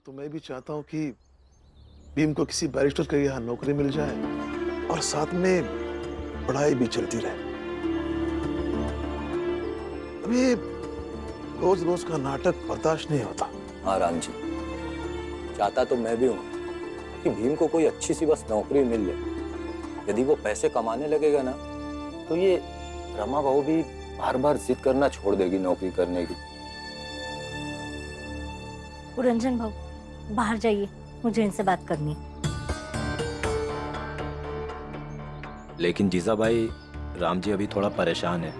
तो मैं भी चाहता हूँ कि भीम को किसी बैरिस्टर के यहाँ नौकरी मिल जाए और साथ में पढ़ाई भी चलती रहे। अभी रोज रोज का नाटक बर्दाश्त नहीं होता। हाँ राम जी, चाहता तो मैं भी हूँ कि भीम को कोई अच्छी सी बस नौकरी मिल जाए। यदि वो पैसे कमाने लगेगा ना, तो ये रमा बहू भी बार बार जिद करना छोड़ देगी नौकरी करने की। पुरंजन भाऊ, बाहर जाइए, मुझे इनसे बात करनी है। लेकिन जीजा भाई, राम जी अभी थोड़ा परेशान है,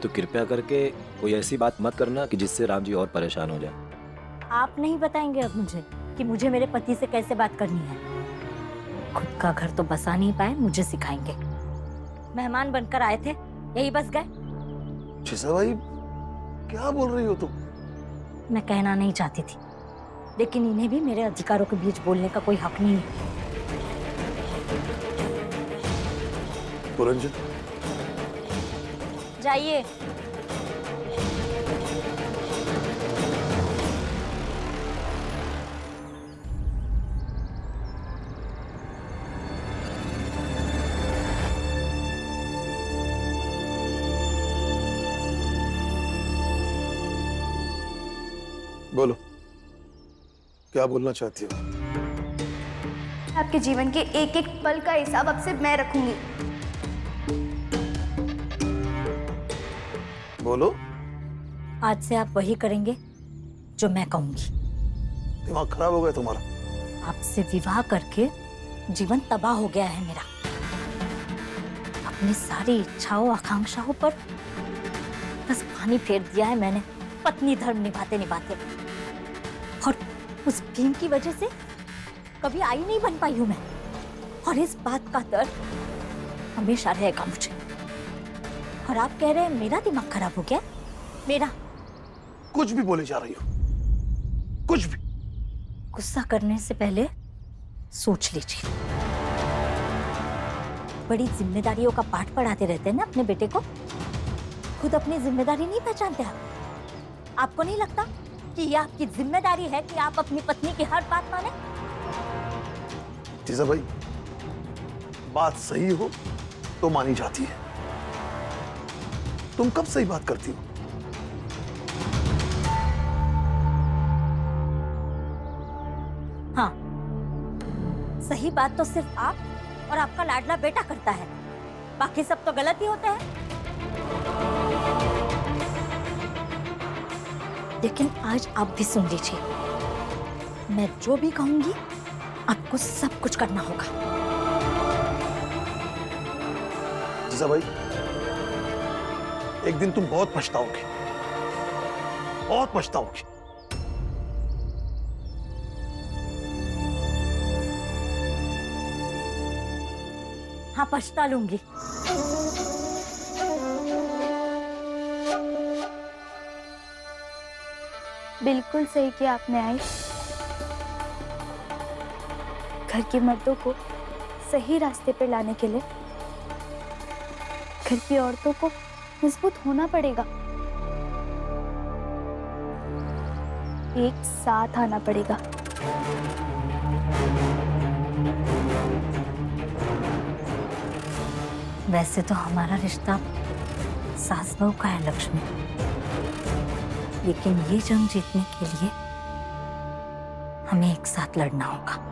तो कृपया करके कोई ऐसी बात मत करना कि जिससे राम जी और परेशान हो जाए। आप नहीं बताएंगे अब मुझे कि मुझे मेरे पति से कैसे बात करनी है? खुद का घर तो बसा नहीं पाए, मुझे सिखाएंगे। मेहमान बनकर आए थे, यही बस गए। जीजा भाई, क्या बोल रही हो तुम? मैं कहना नहीं चाहती थी, लेकिन इन्हें भी मेरे अधिकारों के बीच बोलने का कोई हक नहीं है। पुरंजन, जाइए। बोलो, क्या बोलना चाहती हो? आपके जीवन के एक एक पल का हिसाब अब से मैं रखूंगी। बोलो। आज से आप वही करेंगे जो मैं कहूंगी। दिमाग खराब हो गया तुम्हारा? आपसे विवाह करके जीवन तबाह हो गया है मेरा। अपनी सारी इच्छाओं आकांक्षाओं पर बस पानी फेर दिया है मैंने, पत्नी धर्म निभाते निभाते। और उस भीम की वजह से कभी आई नहीं बन पाई हूं मैं, और इस बात का दर्द हमेशा रहेगा मुझे। और आप कह रहे हैं मेरा दिमाग खराब हो गया? मेरा? कुछ भी बोले जा रही हो, कुछ भी। गुस्सा करने से पहले सोच लीजिए। बड़ी जिम्मेदारियों का पाठ पढ़ाते रहते हैं ना अपने बेटे को, खुद अपनी जिम्मेदारी नहीं पहचानते आप? आपको नहीं लगता कि यह आपकी जिम्मेदारी है कि आप अपनी पत्नी की हर बात माने? जीजा भाई, बात सही हो तो मानी जाती है। तुम कब सही बात करती हो? हाँ, सही बात तो सिर्फ आप और आपका लाडला बेटा करता है, बाकी सब तो गलत ही होते हैं। लेकिन आज आप भी सुन लीजिए, मैं जो भी कहूंगी आपको सब कुछ करना होगा। जीजा भाई, एक दिन तुम बहुत पछताओगी, बहुत पछताओगी। हाँ, पछता लूंगी। बिल्कुल सही किया आपने आई। घर की मर्दों को सही रास्ते पे लाने के लिए घर की औरतों को मजबूत होना पड़ेगा, एक साथ आना पड़ेगा। वैसे तो हमारा रिश्ता सास बहू का है लक्ष्मी, लेकिन ये जंग जीतने के लिए हमें एक साथ लड़ना होगा।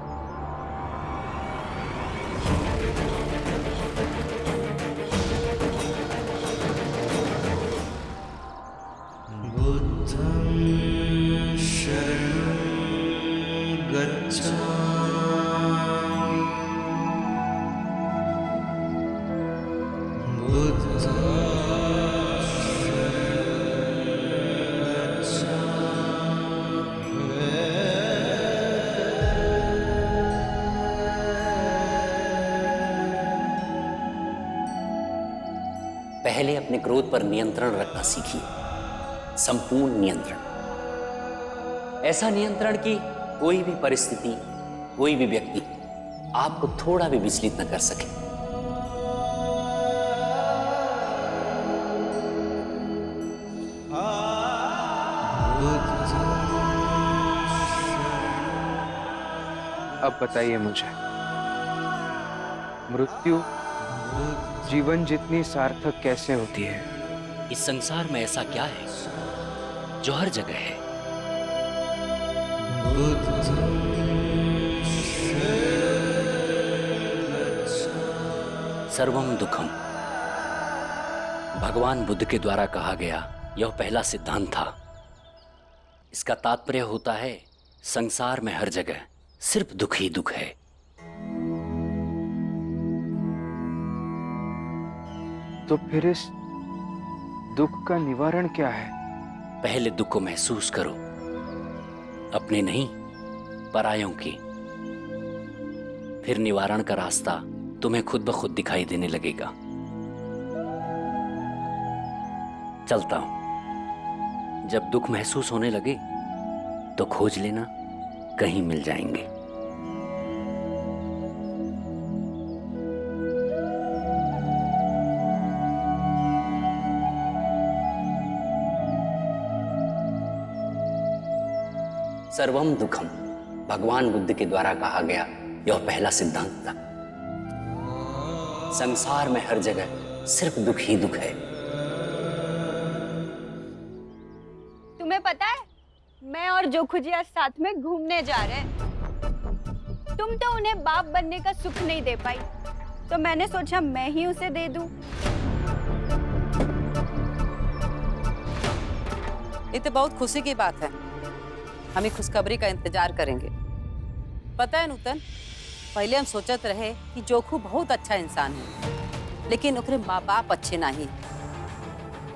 पहले अपने क्रोध पर नियंत्रण रखना सीखिए, संपूर्ण नियंत्रण। ऐसा नियंत्रण कि कोई भी परिस्थिति, कोई भी व्यक्ति आपको थोड़ा भी विचलित न कर सके। अब बताइए मुझे, मृत्यु जीवन जितनी सार्थक कैसे होती है? इस संसार में ऐसा क्या है जो हर जगह है? सर्वम दुखम भगवान बुद्ध के द्वारा कहा गया यह पहला सिद्धांत था। इसका तात्पर्य होता है संसार में हर जगह सिर्फ दुख ही दुख है। तो फिर इस दुख का निवारण क्या है? पहले दुख को महसूस करो, अपने नहीं परायों की। फिर निवारण का रास्ता तुम्हें खुद ब खुद दिखाई देने लगेगा। चलता हूं। जब दुख महसूस होने लगे तो खोज लेना, कहीं मिल जाएंगे। सर्वम दुखम भगवान बुद्ध के द्वारा कहा गया यह पहला सिद्धांत था। संसार में हर जगह सिर्फ दुख ही दुख है। तुम्हें पता है, मैं और जोखू जी आज साथ में घूमने जा रहे हैं। तुम तो उन्हें बाप बनने का सुख नहीं दे पाई, तो मैंने सोचा मैं ही उसे दे दूं। ये तो बहुत खुशी की बात है। हम खुशखबरी का इंतजार करेंगे। पता है नूतन, पहले हम सोचत रहे कि जोखू बहुत अच्छा इंसान है, लेकिन ओकरे माँ बाप अच्छे नहीं।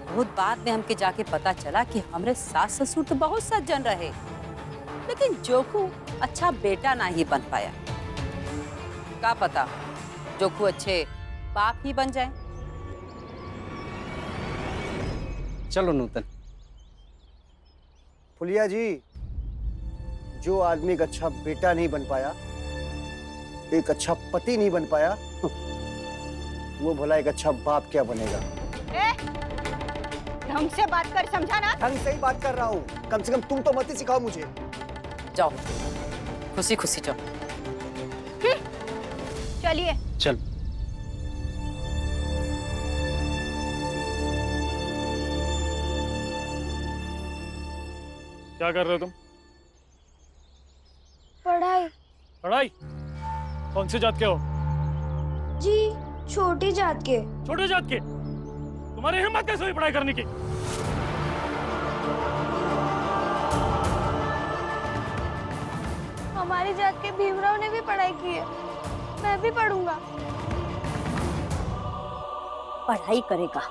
बहुत बाद में हमके जाके पता चला कि हमरे सास ससुर तो बहुत सज्जन रहे, लेकिन जोखू अच्छा बेटा नहीं बन पाया। का पता जोखू अच्छे बाप ही बन जाए। चलो नूतन। फुलिया जी, जो आदमी एक अच्छा बेटा नहीं बन पाया, एक अच्छा पति नहीं बन पाया, वो भला एक अच्छा बाप क्या बनेगा? ढंग से बात कर, समझा ना? ढंग से ही बात कर रहा हूँ। कम से कम तुम तो मत ही सिखाओ मुझे। जाओ, खुशी खुशी जाओ। चलिए। चल। क्या कर रहे हो तुम? पढ़ाई। पढ़ाई? कौन सी जात के हो? जी, छोटी जात के। छोटे जात के? तुम्हारी हिम्मत कैसे हुई पढ़ाई करने की? हमारी जात के भीमराव ने भी पढ़ाई की है, मैं भी पढ़ूंगा। पढ़ाई करेगा,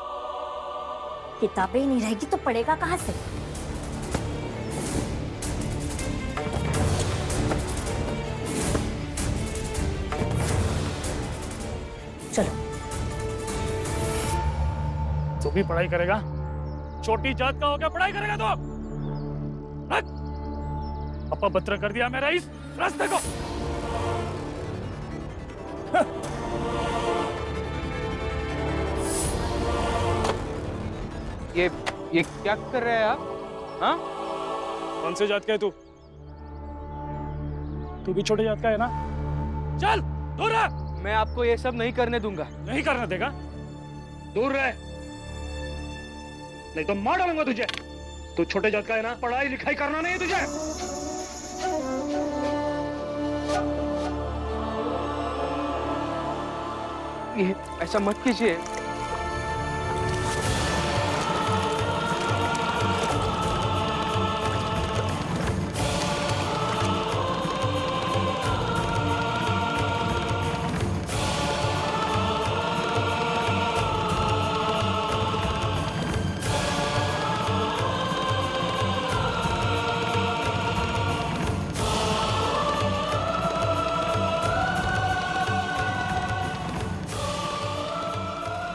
किताबें ही नहीं रहेगी तो पढ़ेगा कहाँ से? चलो। तू भी पढ़ाई करेगा? छोटी जात का होकर पढ़ाई करेगा तो? अपा बत्र कर दिया मेरा इस रास्ते को। ये क्या कर रहे हैं आप? हाँ? कौन से जात का है तू? तू भी छोटे जात का है ना? चल दूर रह। मैं आपको ये सब नहीं करने दूंगा। नहीं करने देगा? दूर रह, नहीं तो मार डालूंगा तुझे। तू छोटे जात का है ना? पढ़ाई लिखाई करना नहीं है तुझे। ये ऐसा मत कीजिए।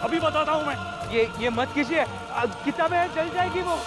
अभी बताता हूं मैं। ये मत कीजिए, किताबें जल जाएगी वो।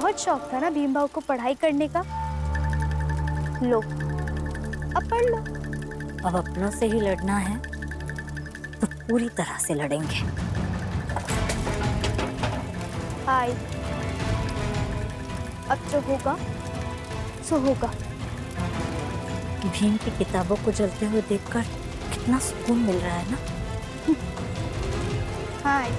बहुत शौक था ना भीम भाव को पढ़ाई करने का। लो, अब पढ़ लो। अब अपनों से ही लड़ना है तो पूरी तरह से लड़ेंगे। हाय, अब जो होगा सो होगा। भीम की किताबों को जलते हुए देखकर कितना सुकून मिल रहा है ना। हाय।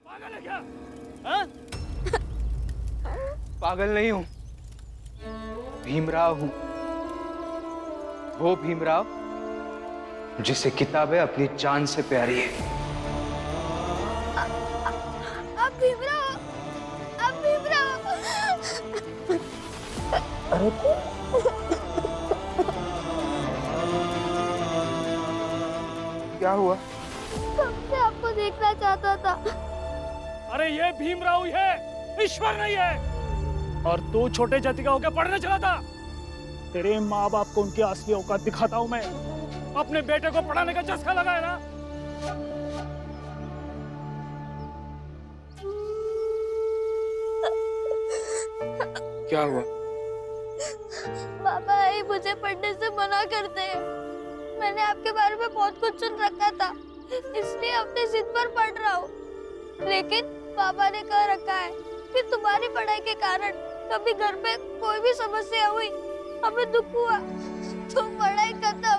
पागल है क्या? हाँ? पागल नहीं हूं, भीमराव हूं। वो भीमराव जिसे किताबें अपनी जान से प्यारी है। अब भीमराव, अब भीमराव। अरे क्या हुआ? मैं आपको देखना चाहता था। अरे ये भीमराव ही है, ईश्वर नहीं है। और तू छोटे जाति का होकर पढ़ने चला था। तेरे माँ बाप को उनकी असली औकात दिखाता हूँ मैं। अपने बेटे को पढ़ाने का चस्का लगाया ना। क्या हुआ? पापा ही मुझे पढ़ने से मना करते हैं। मैंने आपके बारे में बहुत कुछ सुन रखा था, इसलिए अपनी जिद पर पढ़ रहा हूँ। लेकिन पापा ने कह रखा है कि तुम्हारी पढ़ाई के कारण कभी घर पे कोई भी समस्या हुई, हमें दुख हुआ तो पढ़ाई खत्म।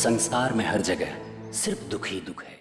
संसार में हर जगह सिर्फ दुख ही दुख है।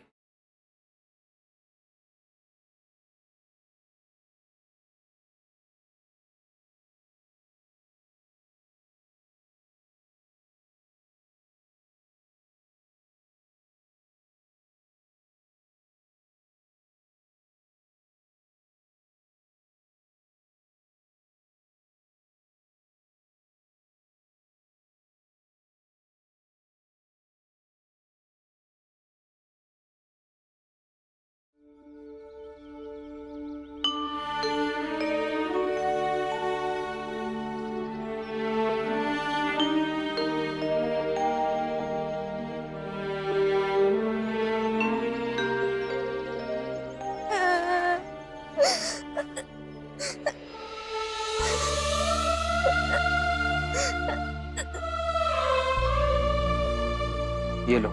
ये लो।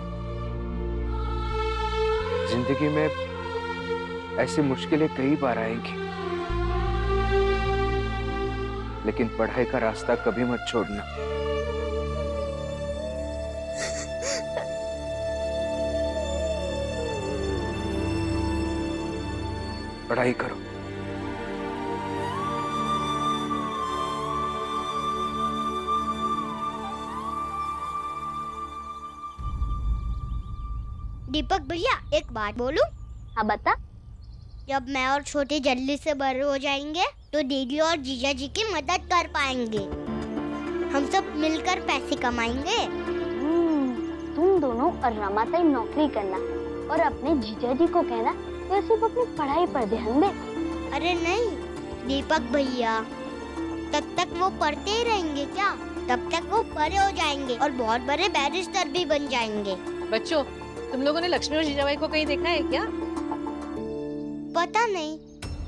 जिंदगी में ऐसी मुश्किलें कई बार आएंगी, लेकिन पढ़ाई का रास्ता कभी मत छोड़ना। पढ़ाई करो। दीपक भैया, एक बात बोलूं? हाँ बता। जब मैं और छोटे जल्दी से बड़े हो जाएंगे तो दीदी और जीजा जी की मदद कर पाएंगे। हम सब मिलकर पैसे कमाएंगे। तुम दोनों और रमाताई नौकरी करना और अपने जीजा जी को कहना तो सिर्फ अपनी पढ़ाई पर ध्यान दे। अरे नहीं दीपक भैया, तब तक वो पढ़ते ही रहेंगे क्या? तब तक वो बड़े हो जाएंगे और बहुत बड़े बैरिस्टर भी बन जाएंगे। बच्चों, तुम लोगों ने लक्ष्मी और जीजाबाई को कहीं देखा है क्या? पता नहीं,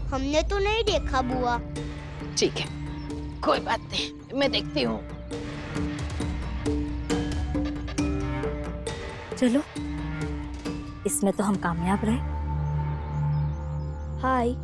हमने तो नहीं देखा बुआ। ठीक है, कोई बात नहीं, मैं देखती हूँ। चलो, इसमें तो हम कामयाब रहे। हाय।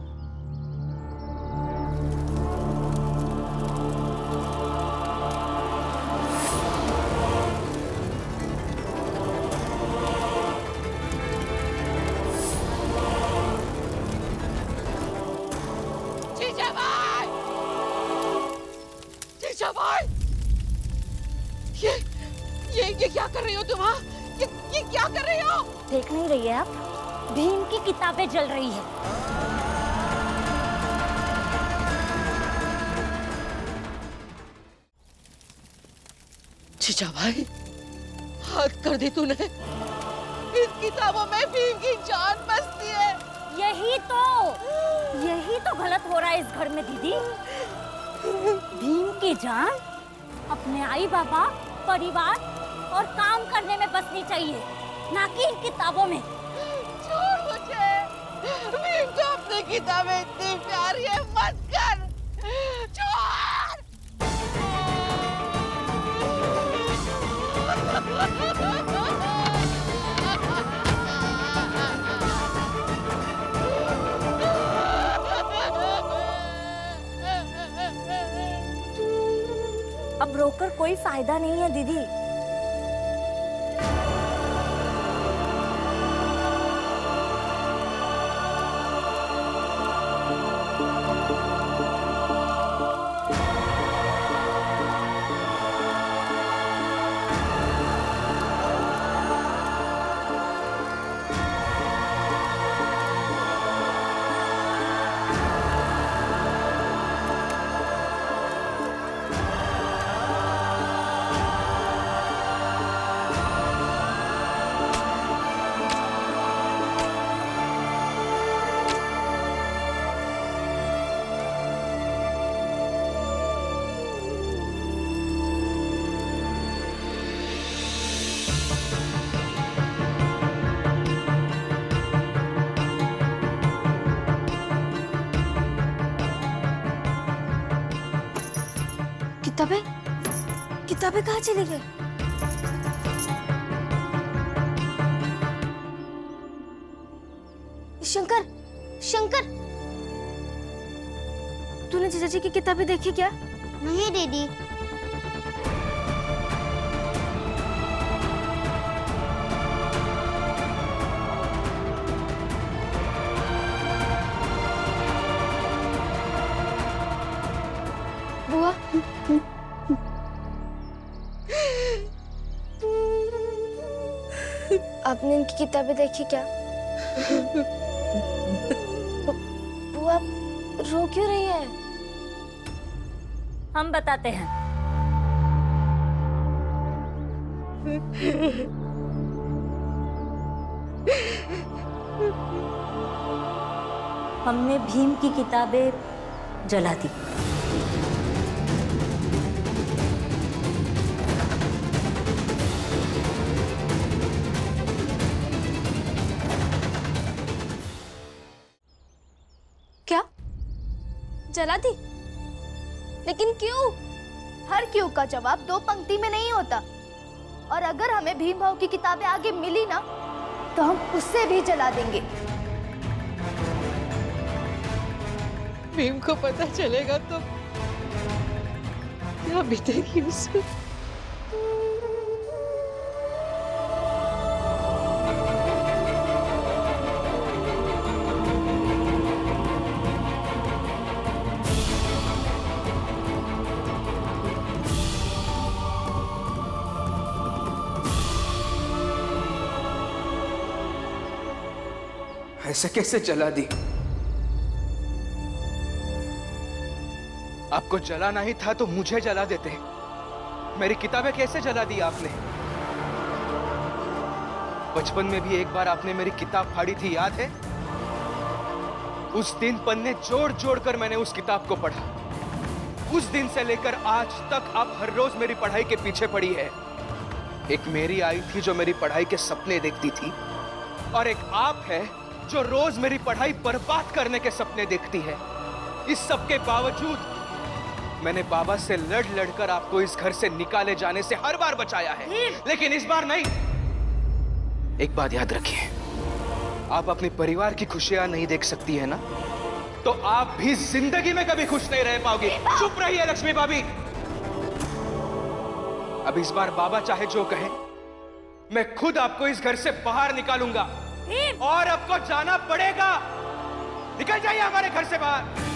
ये क्या कर रही हो तुम? हाँ, ये क्या कर रही हो? देख नहीं रही है आप? भीम की किताबें जल रही है। जीजा भाई, हद कर दी तूने। इन किताबों में भीम की जान बसती है। यही तो गलत हो रहा है इस घर में दीदी। भीम की जान अपने आई बाबा, परिवार और काम करने में बसनी चाहिए, ना कि इन किताबों में। छोड़ मुझे, भीम को अपनी किताबें इतनी प्यारी है, मत कर, छोड़। अब रोकर कोई फायदा नहीं है दीदी। किताबें कहाँ चली गई? शंकर, शंकर, तूने जीजा जी की किताबें देखी क्या? नहीं दीदी। बुआ, आपने इनकी किताबें देखी क्या? बुआ रो क्यों रही है? हम बताते हैं। हमने भीम की किताबें जला दी। क्या? जला दी? लेकिन क्यों? हर क्यों का जवाब दो पंक्ति में नहीं होता। और अगर हमें भीम भाव की किताबें आगे मिली ना, तो हम उसे भी जला देंगे। भीम को पता चलेगा तो क्या बीतेगी उसे? ऐसे कैसे जला दी? आपको जलाना ही था तो मुझे जला देते। मेरी किताबें कैसे जला दी आपने? बचपन में भी एक बार आपने मेरी किताब फाड़ी थी, याद है? उस दिन पन्ने जोड़ जोड़ कर मैंने उस किताब को पढ़ा। उस दिन से लेकर आज तक आप हर रोज मेरी पढ़ाई के पीछे पड़ी है। एक मेरी आई थी जो मेरी पढ़ाई के सपने देखती थी, और एक आप है जो रोज मेरी पढ़ाई बर्बाद करने के सपने देखती है। इस सब के बावजूद मैंने बाबा से लड़ लड़कर आपको इस घर से निकाले जाने से हर बार बचाया है, लेकिन इस बार नहीं। एक बात याद रखिए, आप अपने परिवार की खुशियां नहीं देख सकती है ना, तो आप भी जिंदगी में कभी खुश नहीं रह पाओगे। चुप रहिए लक्ष्मी भाभी। अब इस बार बाबा चाहे जो कहे, मैं खुद आपको इस घर से बाहर निकालूंगा, और आपको जाना पड़ेगा। निकल जाइए हमारे घर से बाहर।